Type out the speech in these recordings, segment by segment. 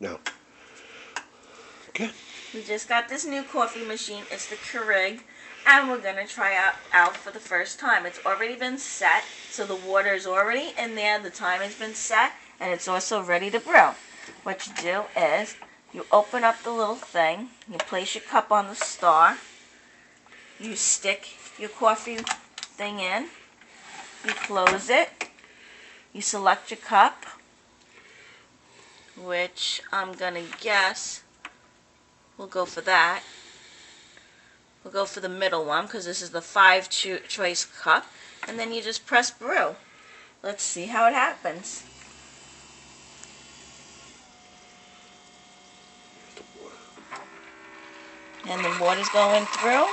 No. Okay. We just got this new coffee machine. It's the Keruig, and we're gonna try out for the first time. It's already been set, so the water is already in there. The time has been set, and it's also ready to brew. What you do is you open up the little thing. You place your cup on the star. You stick your coffee thing in. You close it. You select your cup, which I'm gonna guess we'll go for that. We'll go for the middle one because this is the 5 choice cup. And then you just press brew. Let's see how it happens. And the water's going through.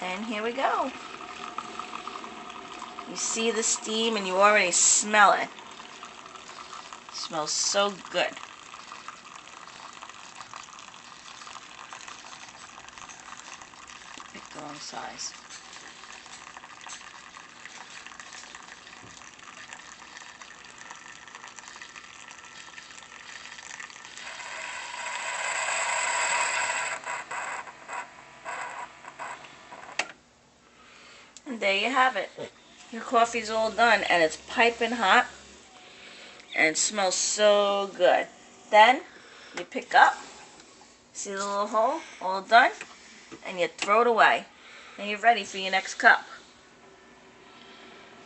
And here we go. You see the steam and you already smell it. It smells so good. Pick the wrong size. And there you have it. Your coffee's all done and it's piping hot and it smells so good. Then you pick up, see the little hole, all done, and you throw it away. And you're ready for your next cup.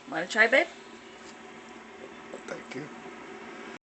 Want to try, babe? Thank you.